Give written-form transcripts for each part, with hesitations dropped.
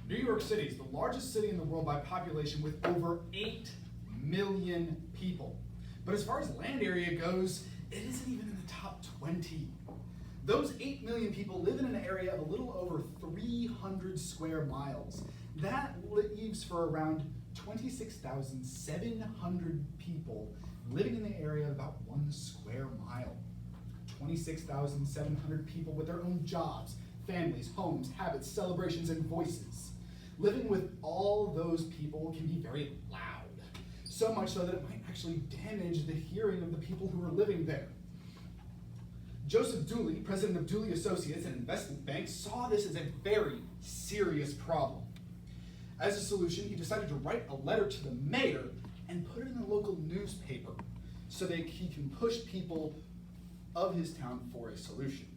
New York City is the largest city in the world by population with over 8 million people. But as far as land area goes, it isn't even in the top 20. Those 8 million people live in an area of a little over 300 square miles. That leaves for around 26,700 people living in the area of about 1 square mile. 26,700 people with their own jobs, families, homes, habits, celebrations, and voices. Living with all those people can be very loud, so much so that it might actually damage the hearing of the people who are living there. Joseph Dooley, president of Dooley Associates, an investment bank, saw this as a very serious problem. As a solution, he decided to write a letter to the mayor and put it in the local newspaper so that he can push people of his town for a solution.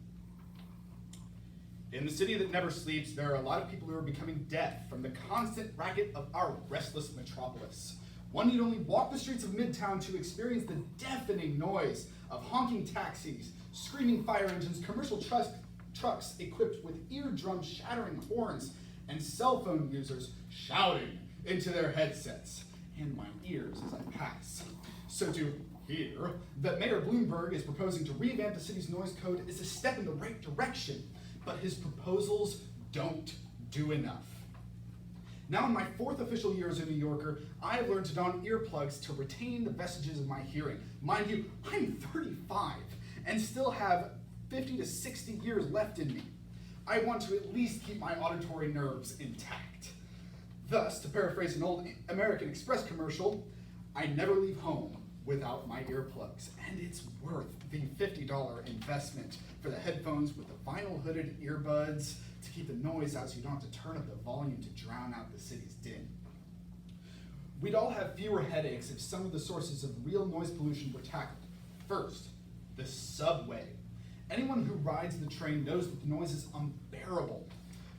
In the city that never sleeps, there are a lot of people who are becoming deaf from the constant racket of our restless metropolis. One need only walk the streets of Midtown to experience the deafening noise of honking taxis, screaming fire engines, commercial trucks equipped with eardrum-shattering horns, and cell phone users shouting into their headsets, and my ears as I pass. So to hear that Mayor Bloomberg is proposing to revamp the city's noise code is a step in the right direction, but his proposals don't do enough. Now in my 4th official year as a New Yorker, I have learned to don earplugs to retain the vestiges of my hearing. Mind you, I'm 35 and still have 50 to 60 years left in me. I want to at least keep my auditory nerves intact. Thus, to paraphrase an old American Express commercial, I never leave home without my earplugs, and it's worth the $50 investment for the headphones with the vinyl hooded earbuds to keep the noise out so you don't have to turn up the volume to drown out the city's din. We'd all have fewer headaches if some of the sources of real noise pollution were tackled. First, the subway. Anyone who rides the train knows that the noise is unbearable,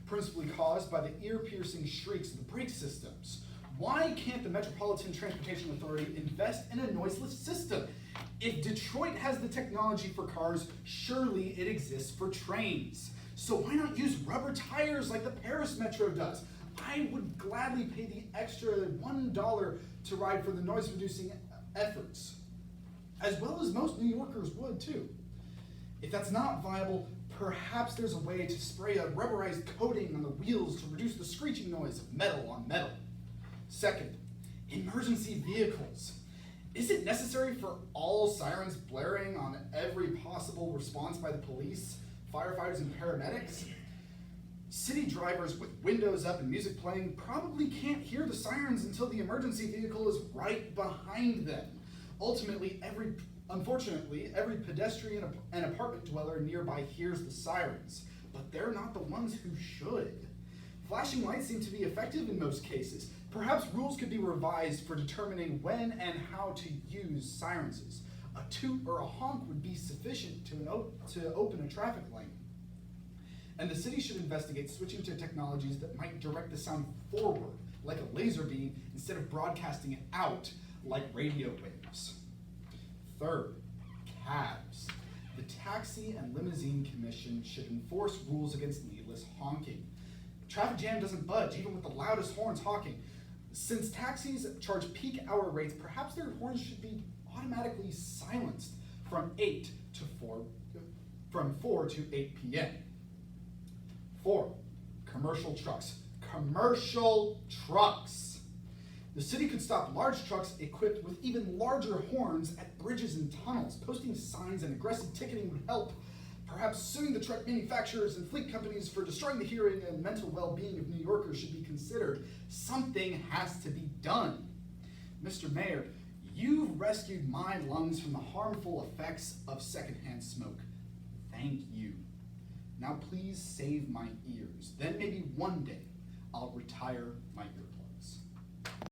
principally caused by the ear-piercing shrieks of the brake systems. Why can't the Metropolitan Transportation Authority invest in a noiseless system? If Detroit has the technology for cars, surely it exists for trains. So why not use rubber tires like the Paris Metro does? I would gladly pay the extra $1 to ride for the noise-reducing efforts, as well as most New Yorkers would too. If that's not viable, perhaps there's a way to spray a rubberized coating on the wheels to reduce the screeching noise of metal on metal. Second, emergency vehicles. Is it necessary for all sirens blaring on every possible response by the police, firefighters, and paramedics? City drivers with windows up and music playing probably can't hear the sirens until the emergency vehicle is right behind them. Ultimately, unfortunately, every pedestrian and apartment dweller nearby hears the sirens, but they're not the ones who should. Flashing lights seem to be effective in most cases. Perhaps rules could be revised for determining when and how to use sirens. A toot or a honk would be sufficient to open a traffic lane. And the city should investigate switching to technologies that might direct the sound forward, like a laser beam, instead of broadcasting it out like radio waves. Third, cabs. The Taxi and Limousine Commission should enforce rules against needless honking. Traffic jam doesn't budge, even with the loudest horns honking. Since taxis charge peak hour rates, perhaps their horns should be automatically silenced from 4 to 8 p.m. 4, commercial trucks. Commercial trucks. The city could stop large trucks equipped with even larger horns at bridges and tunnels. Posting signs and aggressive ticketing would help. Perhaps suing the truck manufacturers and fleet companies for destroying the hearing and mental well-being of New Yorkers should be considered. Something has to be done. Mr. Mayor, you've rescued my lungs from the harmful effects of secondhand smoke. Thank you. Now please save my ears. Then maybe one day I'll retire my earplugs.